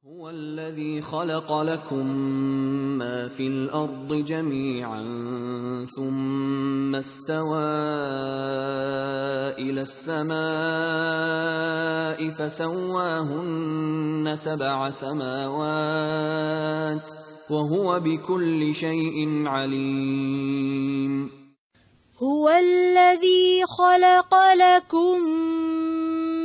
هو الذي خلق لكم ما في الأرض جميعا ثم استوى إلى السماء فسواهن 7 سماوات وهو بكل شيء عليم. هو الذي خلق لكم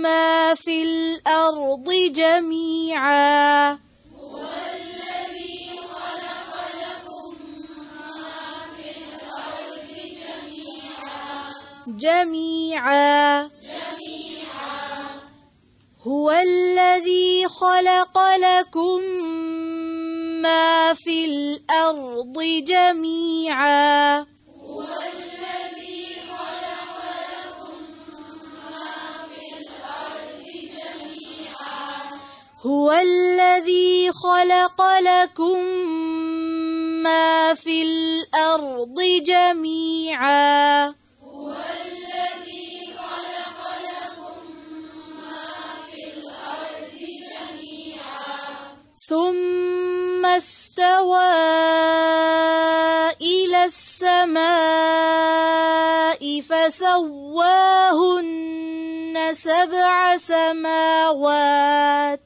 ما في الأرض جميعا هو الذي خلق لكم ما في الأرض جميعا هو الذي خلق لكم ما في الأرض جميعا هو الذي خلق لكم ما في الأرض جميعا هو الذي خلق لكم ما في الأرض جميعا ثم استوى إلى السماء فسواهن 7 سماوات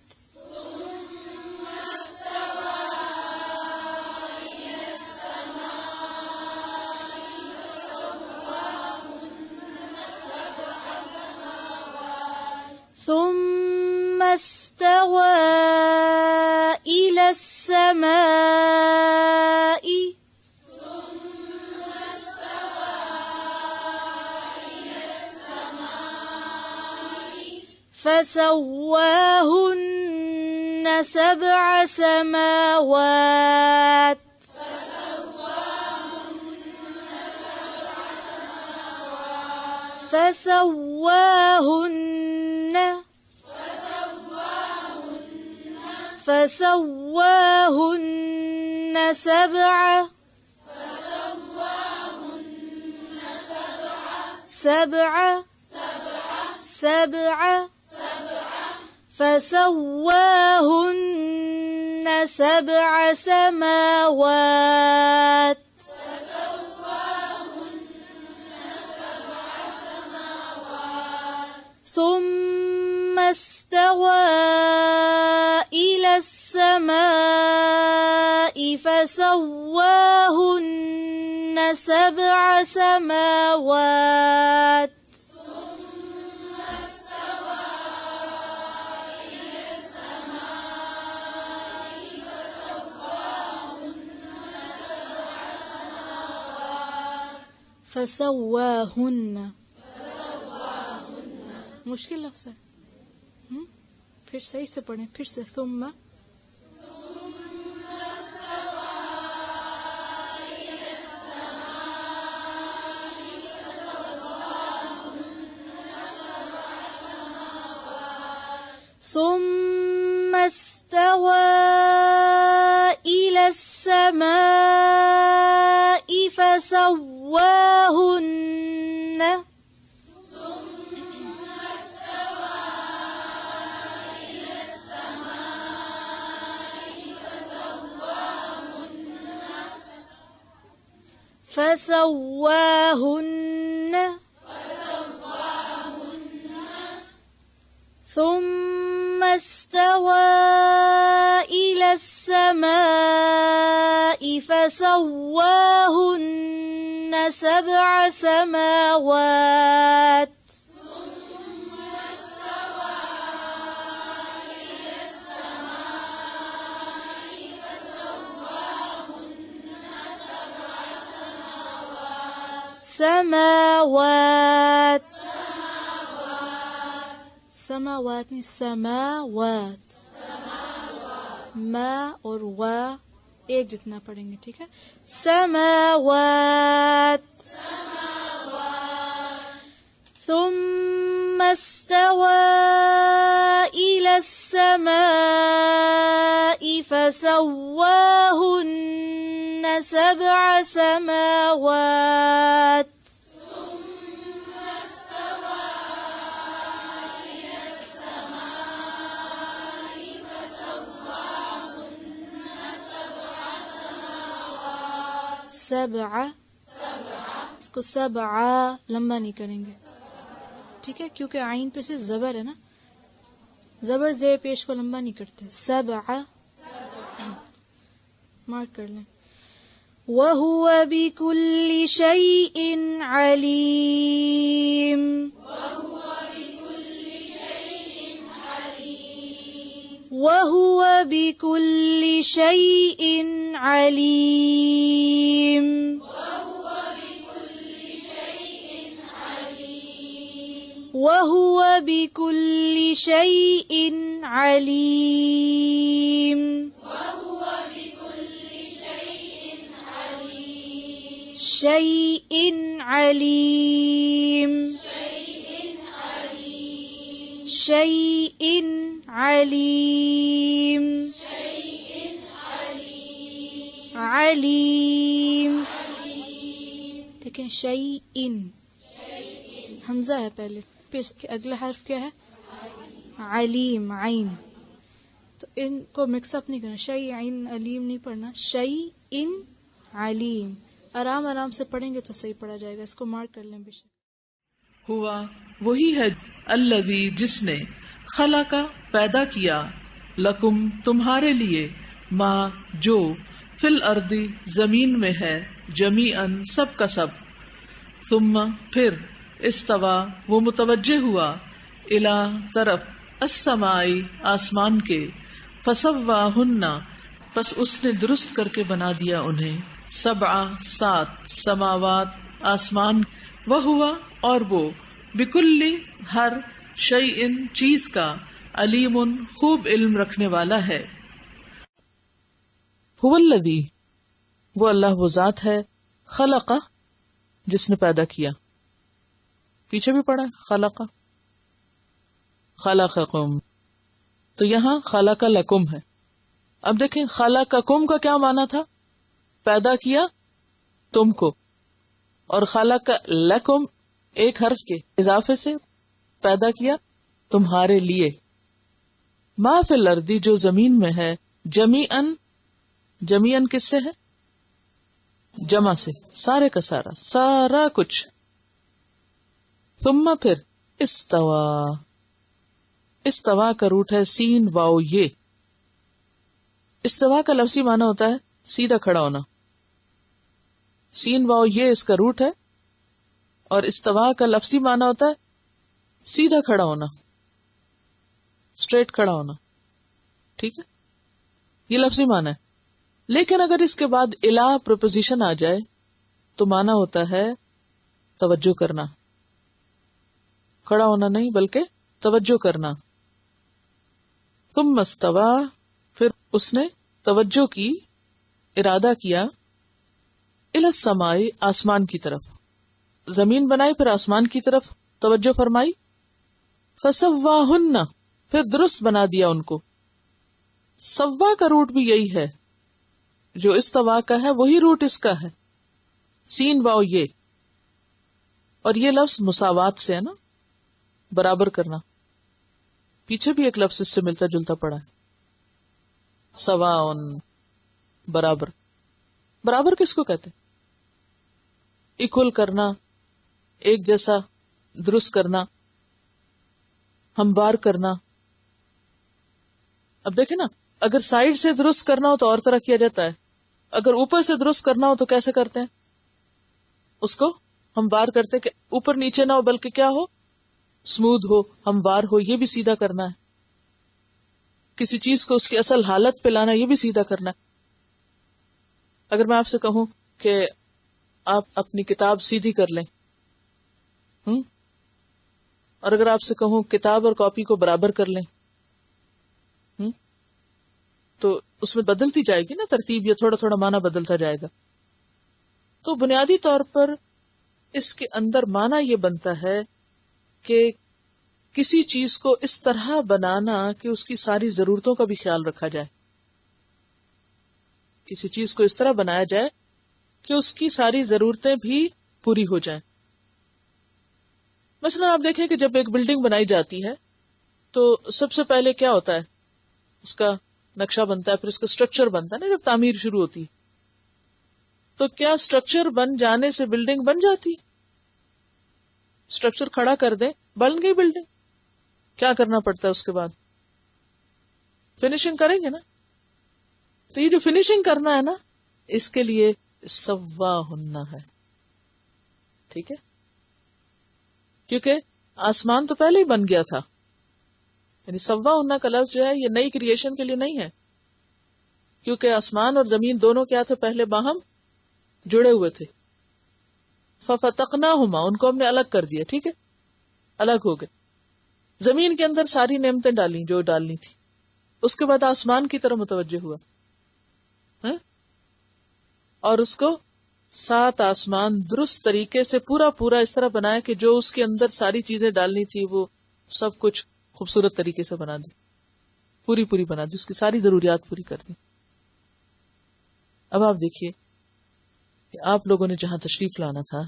ثم استوى إلى السماء فسواهن 7 سماوات فسواهن 7 فسواهن 7 سماوات ثم استوى إلى السماء فسواهن 7 سماوات فسواهن مشکل لفظ ہے پھر صحیح سے پڑھیں پھر سے ثم استوى إلى السماء فسواهن ثم استوى إلى السماء فسواهن 7 سماوات سماوات نہیں سماوات ما اور وا ایک جتنا پڑھیں گے ٹھیک ہے سماوات ثم استوى إلى السماء فسواهن 7 سماوات سبع، اس کو سبع لمبا نہیں کریں گے، ٹھیک ہے، کیونکہ عین پہ سے زبر ہے نا، زبر زیر پیش کو لمبا نہیں کرتے. سبع مارک کر لیں. وَهُوَ بِكُلِّ شَيْءٍ عَلِيمٌ. وَهُوَ بِكُلِّ شَيْءٍ عَلِيمٌ. وَهُوَ بِكُلِّ شَيْءٍ عَلِيمٌ. شَيْءٍ عَلِيمٌ. شَيْءٍ عَلِيمٌ. علیم. دیکھیں شیئن حمزہ ہے پہلے، پھر اس کے اگلا حرف کیا ہے؟ علیم، عین. تو ان کو مکس اپ نہیں کرنا، شیئن علیم نہیں پڑھنا، شیئن علیم. آرام آرام سے پڑھیں گے تو صحیح پڑھا جائے گا. اس کو مارک کر لیں بے شک. ہوا وہی ہے الذی جس نے خلق پیدا کیا لکم تمہارے لیے ما جو فی الارض زمین میں ہے جمیعاً سب کا سب ثم پھر استوا وہ متوجہ ہوا الی طرف السماء آسمان کے فسواہن پس اس نے درست کر کے بنا دیا انہیں سبع سات سماوات آسمان وہوا اور وہ بکل ہر شیئن چیز کا علیم خوب علم رکھنے والا ہے. هو الذی وہ اللہ وہ ذات ہے خلق جس نے پیدا کیا، پیچھے بھی پڑھا خلق خلقکم، تو یہاں خلق لکم ہے. اب دیکھیں خلقکم کا کیا معنی تھا؟ پیدا کیا تم کو، اور خلق لکم ایک حرف کے اضافے سے پیدا کیا تمہارے لیے. ما فی الارض جو زمین میں ہے جمیعاً، جمیعاً کس سے ہے؟ جمع سے، سارے کا سارا، سارا کچھ. ثم پھر استوا، استوا کا روٹ ہے سین واو یہ. استوا کا لفظی معنی ہوتا ہے سیدھا کھڑا ہونا، سین واو یہ اس کا روٹ ہے، اور استوا کا لفظی معنی ہوتا ہے سیدھا کھڑا ہونا، اسٹریٹ کھڑا ہونا. ٹھیک ہے، یہ لفظی معنی ہے. لیکن اگر اس کے بعد الا پریپوزیشن آ جائے تو معنی ہوتا ہے توجہ کرنا، کھڑا ہونا نہیں بلکہ توجہ کرنا. ثم استوا پھر اس نے توجہ کی، ارادہ کیا، الی السماء آسمان کی طرف، زمین بنائی پھر آسمان کی طرف توجہ فرمائی. فسواہن پھر درست بنا دیا ان کو. سوا کا روٹ بھی یہی ہے جو استوا کا ہے، وہی روٹ اس کا ہے سین واو یہ، اور یہ لفظ مساوات سے ہے نا، برابر کرنا. پیچھے بھی ایک لفظ اس سے ملتا جلتا پڑا ہے سواؤن، برابر. برابر کس کو کہتے؟ ایکول کرنا، ایک جیسا، درست کرنا، ہموار کرنا. اب دیکھیں نا، اگر سائڈ سے درست کرنا ہو تو اور طرح کیا جاتا ہے، اگر اوپر سے درست کرنا ہو تو کیسے کرتے ہیں؟ اس کو ہموار کرتے کہ اوپر نیچے نہ ہو بلکہ کیا ہو، اسموتھ ہو، ہموار ہو. یہ بھی سیدھا کرنا ہے. کسی چیز کو اس کی اصل حالت پہ لانا، یہ بھی سیدھا کرنا ہے. اگر میں آپ سے کہوں کہ آپ اپنی کتاب سیدھی کر لیں، اور اگر آپ سے کہوں کتاب اور کاپی کو برابر کر لیں، تو اس میں بدلتی جائے گی نا ترتیب، یا تھوڑا تھوڑا معنی بدلتا جائے گا. تو بنیادی طور پر اس کے اندر معنی یہ بنتا ہے کہ کسی چیز کو اس طرح بنانا کہ اس کی ساری ضرورتوں کا بھی خیال رکھا جائے، کسی چیز کو اس طرح بنایا جائے کہ اس کی ساری ضرورتیں بھی پوری ہو جائیں. مثلا آپ دیکھیں کہ جب ایک بلڈنگ بنائی جاتی ہے تو سب سے پہلے کیا ہوتا ہے؟ اس کا نقشہ بنتا ہے، پھر اس کا اسٹرکچر بنتا ہے نا. جب تعمیر شروع ہوتی تو کیا اسٹرکچر بن جانے سے بلڈنگ بن جاتی؟ اسٹرکچر کھڑا کر دیں بن گئی بلڈنگ. کیا کرنا پڑتا ہے اس کے بعد؟ فنیشنگ کریں گے نا. تو یہ جو فنیشنگ کرنا ہے نا، اس کے لیے سواہن ہے. ٹھیک ہے، کیونکہ آسمان تو پہلے ہی بن گیا تھا. یعنی سواہن کا لفظ جو ہے یہ نئی کریشن کے لیے نہیں ہے، کیونکہ آسمان اور زمین دونوں کیا تھے؟ پہلے باہم جڑے ہوئے تھے. ففتقناہما، ان کو ہم نے الگ کر دیا. ٹھیک ہے، الگ ہو گئے. زمین کے اندر ساری نعمتیں ڈالیں جو ڈالنی تھی. اس کے بعد آسمان کی طرف متوجہ ہوا اور اس کو 7 آسمان درست طریقے سے پورا اس طرح بنایا کہ جو اس کے اندر ساری چیزیں ڈالنی تھی وہ سب کچھ خوبصورت طریقے سے بنا دی، پوری بنا دی، اس کی ساری ضروریات پوری کر دی. اب آپ دیکھیے کہ آپ لوگوں نے جہاں تشریف لانا تھا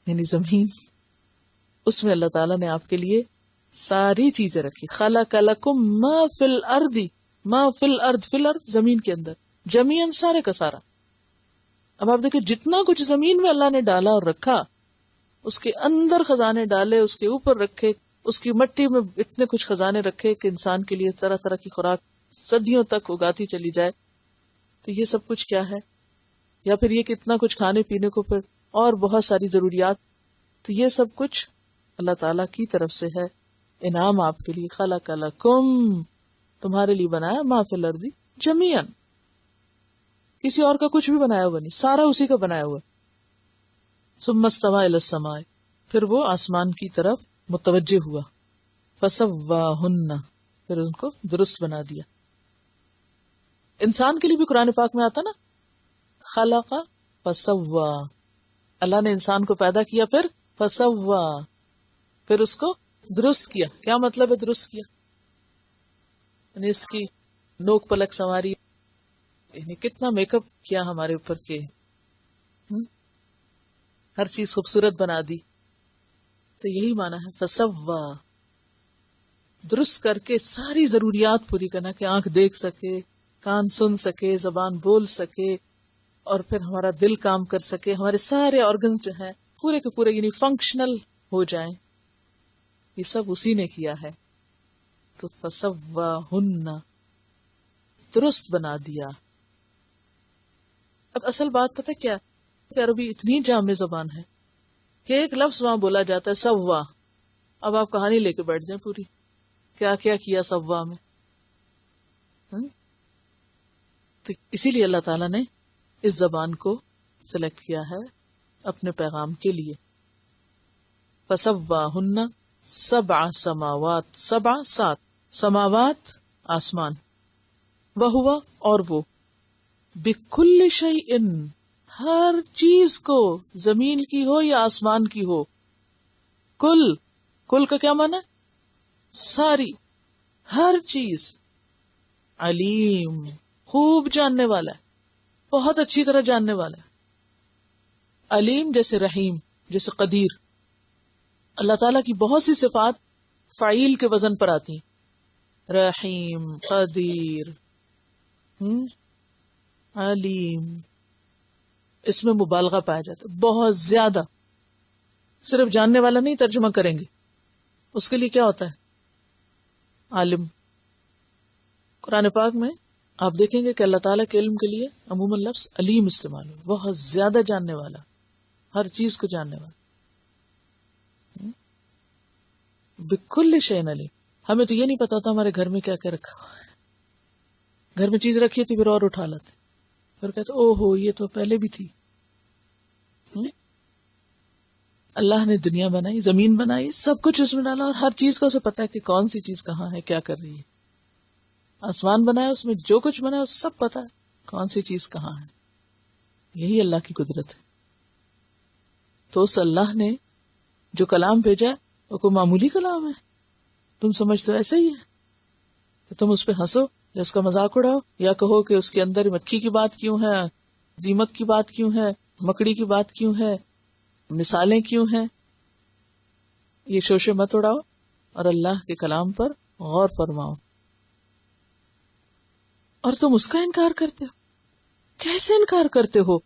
یعنی زمین، اس میں اللہ تعالیٰ نے آپ کے لیے ساری چیزیں رکھی. خلق لکم ما فی الارض، ما فی الارض، فی الارض زمین کے اندر، جمیعاً سارے کا سارا. اب آپ دیکھیں جتنا کچھ زمین میں اللہ نے ڈالا اور رکھا، اس کے اندر خزانے ڈالے، اس کے اوپر رکھے، اس کی مٹی میں اتنے کچھ خزانے رکھے کہ انسان کے لیے طرح طرح کی خوراک صدیوں تک اگاتی چلی جائے. تو یہ سب کچھ کیا ہے؟ یا پھر یہ کہ اتنا کچھ کھانے پینے کو، پھر اور بہت ساری ضروریات. تو یہ سب کچھ اللہ تعالیٰ کی طرف سے ہے، انعام آپ کے لیے. خلق لکم، تمہارے لیے بنایا، ما فی الارض جمیعاً، کسی اور کا کچھ بھی بنایا ہوا نہیں، سارا اسی کا بنایا ہوا. ثم استوى الى السماء، پھر وہ آسمان کی طرف متوجہ ہوا. فسواہن، پھر ان کو درست بنا دیا. انسان کے لیے بھی قرآن پاک میں آتا نا، خلق فسوا، اللہ نے انسان کو پیدا کیا، پھر فسوا، پھر اس کو درست کیا. کیا مطلب ہے درست کیا؟ یعنی اس کی نوک پلک سنواری، یعنی کتنا میک اپ کیا ہمارے اوپر کے ہر چیز خوبصورت بنا دی. تو یہی معنی ہے فسوا، درست کر کے ساری ضروریات پوری کرنا، کہ آنکھ دیکھ سکے، کان سن سکے، زبان بول سکے، اور پھر ہمارا دل کام کر سکے، ہمارے سارے آرگنز جو ہیں پورے کے پورے یعنی فنکشنل ہو جائیں. یہ سب اسی نے کیا ہے. تو فسواہن، درست بنا دیا. اب اصل بات پتہ کیا کہ عربی اتنی جامع زبان ہے کہ ایک لفظ وہاں بولا جاتا ہے سوا. اب آپ کہانی لے کے بیٹھ جائیں پوری، کیا کیا کیا سوا میں. تو اسی لیے اللہ تعالیٰ نے اس زبان کو سلیکٹ کیا ہے اپنے پیغام کے لیے. فسواہن 7 سماوات، 7 سماوات آسمان، وہوا اور وہ، بکل شیء ہر چیز کو، زمین کی ہو یا آسمان کی ہو. کل کا کیا معنی؟ ساری، ہر چیز. علیم، خوب جاننے والا ہے، بہت اچھی طرح جاننے والا ہے. علیم جیسے رحیم، جیسے قدیر. اللہ تعالیٰ کی بہت سی صفات فعیل کے وزن پر آتی ہیں، رحیم، قدیر، علیم. اس میں مبالغہ پایا جاتا ہے بہت زیادہ. صرف جاننے والا نہیں ترجمہ کریں گے، اس کے لیے کیا ہوتا ہے؟ عالم. قرآن پاک میں آپ دیکھیں گے کہ اللہ تعالیٰ کے علم کے لیے عموماً لفظ علیم استعمال ہو، بہت زیادہ جاننے والا، ہر چیز کو جاننے والا. بکل شیء علیم. ہمیں تو یہ نہیں پتا تھا ہمارے گھر میں کیا کیا رکھا ہوا ہے. گھر میں چیز رکھی تھی پھر اور اٹھا لاتے، پھر کہتے او ہو یہ تو پہلے بھی تھی. اللہ نے دنیا بنائی، زمین بنائی، سب کچھ اس میں ڈالا، اور ہر چیز کا اسے پتا ہے کہ کون سی چیز کہاں ہے، کیا کر رہی ہے. آسمان بنایا، اس میں جو کچھ بنایا سب پتا ہے کون سی چیز کہاں ہے. یہی اللہ کی قدرت ہے. تو اس اللہ نے جو کلام بھیجا وہ کوئی معمولی کلام ہے؟ تم سمجھتے ہو ایسا ہی ہے کہ تم اس پہ ہنسو یا اس کا مذاق اڑاؤ یا کہو کہ اس کے اندر مکھی کی بات کیوں ہے، دیمک کی بات کیوں ہے، مکڑی کی بات کیوں ہے، مثالیں کیوں ہیں. یہ شوشے مت اڑاؤ اور اللہ کے کلام پر غور فرماؤ. اور تم اس کا انکار کرتے ہو. کیسے انکار کرتے ہو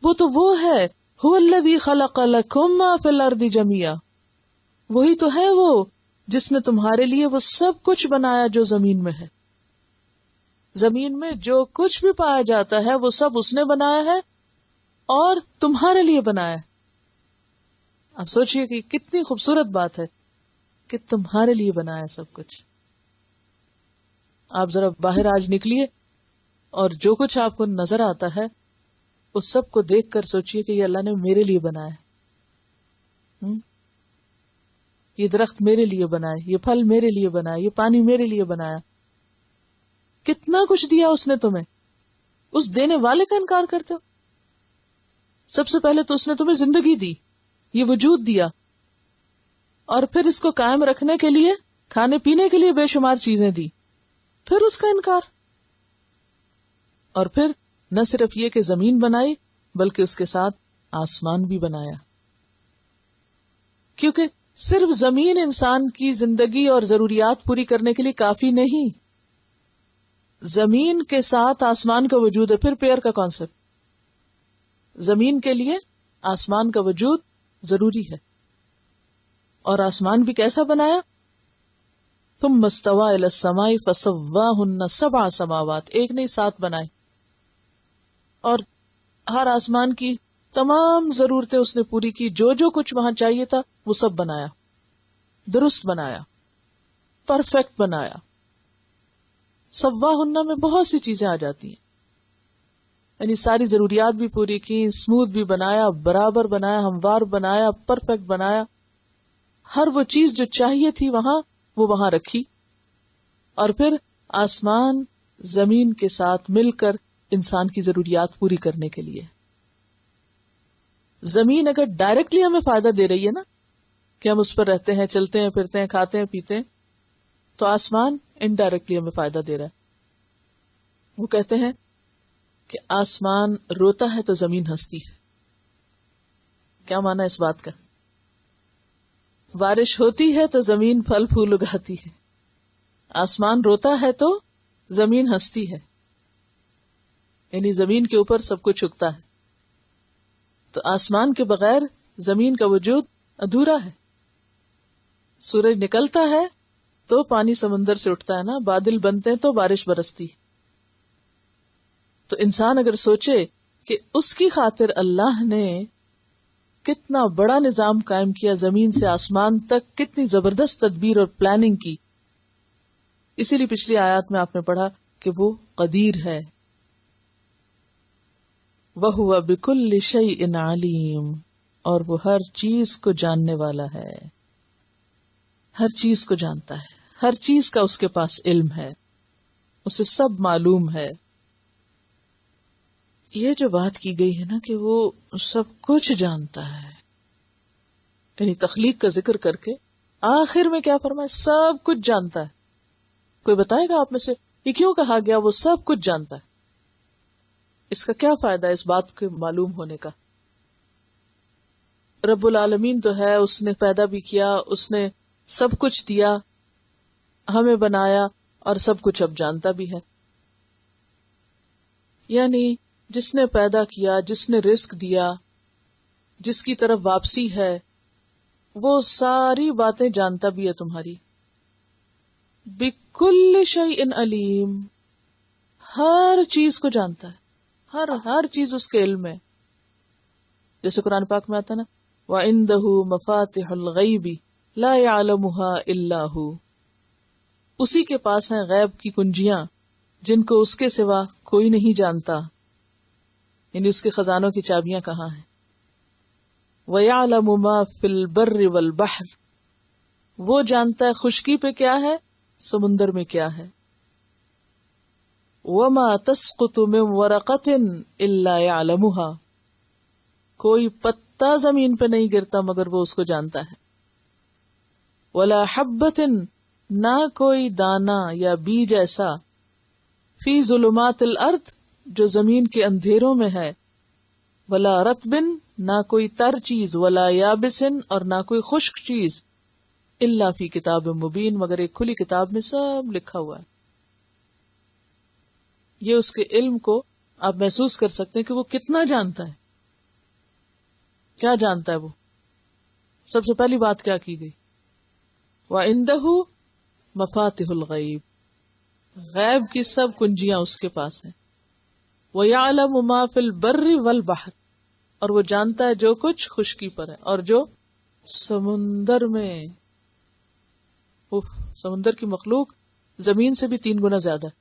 وہ تو وہ ہے هو الذی خلق لکم ما فی الارض جميعا، وہی تو ہے وہ جس نے تمہارے لیے وہ سب کچھ بنایا جو زمین میں ہے. زمین میں جو کچھ بھی پایا جاتا ہے وہ سب اس نے بنایا ہے اور تمہارے لیے بنایا ہے. آپ سوچئے کہ کتنی خوبصورت بات ہے کہ تمہارے لیے بنایا سب کچھ. آپ ذرا باہر آج نکلیے اور جو کچھ آپ کو نظر آتا ہے اس سب کو دیکھ کر سوچئے کہ یہ اللہ نے میرے لیے بنایا ہے. یہ درخت میرے لیے بنائے، یہ پھل میرے لیے بنائے، یہ پانی میرے لیے بنایا. کتنا کچھ دیا اس نے تمہیں، اس دینے والے کا انکار کرتے ہو؟ سب سے پہلے تو اس نے تمہیں زندگی دی، یہ وجود دیا، اور پھر اس کو قائم رکھنے کے لیے کھانے پینے کے لیے بے شمار چیزیں دی، پھر اس کا انکار. اور پھر نہ صرف یہ کہ زمین بنائی بلکہ اس کے ساتھ آسمان بھی بنایا، کیونکہ صرف زمین انسان کی زندگی اور ضروریات پوری کرنے کے لیے کافی نہیں. زمین کے ساتھ آسمان کا وجود ہے، پھر پیئر کا کانسیپٹ. زمین کے لیے آسمان کا وجود ضروری ہے. اور آسمان بھی کیسا بنایا؟ ثم استوى الى السماء فسواهن 7 سماوات، ایک نہیں 7 بنائے، اور ہر آسمان کی تمام ضرورتیں اس نے پوری کی. جو جو کچھ وہاں چاہیے تھا وہ سب بنایا، درست بنایا، پرفیکٹ بنایا. سواہن میں بہت سی چیزیں آ جاتی ہیں، یعنی ساری ضروریات بھی پوری کی، اسموتھ بھی بنایا، برابر بنایا، ہموار بنایا، پرفیکٹ بنایا. ہر وہ چیز جو چاہیے تھی وہ وہاں رکھی. اور پھر آسمان زمین کے ساتھ مل کر انسان کی ضروریات پوری کرنے کے لیے. زمین اگر ڈائریکٹلی ہمیں فائدہ دے رہی ہے نا کہ ہم اس پر رہتے ہیں، چلتے ہیں، پھرتے ہیں، کھاتے ہیں، پیتے ہیں، تو آسمان انڈائریکٹلی ہمیں فائدہ دے رہا ہے. وہ کہتے ہیں کہ آسمان روتا ہے تو زمین ہنستی ہے. کیا مانا اس بات کا؟ بارش ہوتی ہے تو زمین پھل پھول اگاتی ہے، آسمان روتا ہے تو زمین ہنستی ہے، یعنی زمین کے اوپر سب کچھ اگتا ہے. تو آسمان کے بغیر زمین کا وجود ادھورا ہے. سورج نکلتا ہے تو پانی سمندر سے اٹھتا ہے نا، بادل بنتے ہیں تو بارش برستی. تو انسان اگر سوچے کہ اس کی خاطر اللہ نے کتنا بڑا نظام قائم کیا، زمین سے آسمان تک کتنی زبردست تدبیر اور پلاننگ کی. اسی لیے پچھلی آیات میں آپ نے پڑھا کہ وہ قدیر ہے. وَهُوَ بِكُلِّ شَيْءٍ عَلِيمٌ، اور وہ ہر چیز کو جاننے والا ہے، ہر چیز کو جانتا ہے، ہر چیز کا اس کے پاس علم ہے، اسے سب معلوم ہے. یہ جو بات کی گئی ہے نا کہ وہ سب کچھ جانتا ہے، یعنی تخلیق کا ذکر کر کے آخر میں کیا فرمایا؟ سب کچھ جانتا ہے. کوئی بتائے گا آپ میں سے یہ کیوں کہا گیا وہ سب کچھ جانتا ہے؟ اس کا کیا فائدہ ہے اس بات کے معلوم ہونے کا؟ رب العالمین تو ہے، اس نے پیدا بھی کیا، اس نے سب کچھ دیا، ہمیں بنایا، اور سب کچھ اب جانتا بھی ہے. یعنی جس نے پیدا کیا، جس نے رزق دیا، جس کی طرف واپسی ہے، وہ ساری باتیں جانتا بھی ہے تمہاری. بِكُلِّ شَيْءٍ عَلِيمٌ، ہر چیز کو جانتا ہے، ہر چیز اس کے علم میں. جیسے قرآن پاک میں آتا نا وَعِندَهُ مَفَاتِحُ الْغَيْبِ لَا يَعْلَمُهَا إِلَّا هُ، اسی کے پاس ہیں غیب کی کنجیاں جن کو اس کے سوا کوئی نہیں جانتا، یعنی اس کے خزانوں کی چابیاں کہاں ہیں. وَيَعْلَمُ مَا فِي الْبَرِّ وَالْبَحْرِ، وہ جانتا ہے خشکی پہ کیا ہے، سمندر میں کیا ہے. وَمَا تَسْقُطُ مِن وَرَقَةٍ إِلَّا يَعْلَمُهَا، کوئی پتا زمین پہ نہیں گرتا مگر وہ اس کو جانتا ہے. وَلَا حَبَّةٍ، نہ کوئی دانا یا بیج ایسا، فی ظلمات الارض، جو زمین کے اندھیروں میں ہے. وَلَا رَطْبٍ، نہ کوئی تر چیز، وَلَا يَابِسٍ، اور نہ کوئی خشک چیز، الا فی کتاب مبین، مگر ایک کھلی کتاب میں سب لکھا ہوا ہے. یہ اس کے علم کو آپ محسوس کر سکتے ہیں کہ وہ کتنا جانتا ہے. کیا جانتا ہے وہ؟ سب سے پہلی بات کیا کی گئی؟ وَعِندَهُ مَفَاتِحُ الْغَيْبِ، غیب کی سب کنجیاں اس کے پاس ہیں. وَيَعْلَمُ مَا فِي الْبَرِّ وَالْبَحْرِ، اور وہ جانتا ہے جو کچھ خشکی پر ہے اور جو سمندر میں. سمندر کی مخلوق زمین سے بھی 3 گنا زیادہ ہے.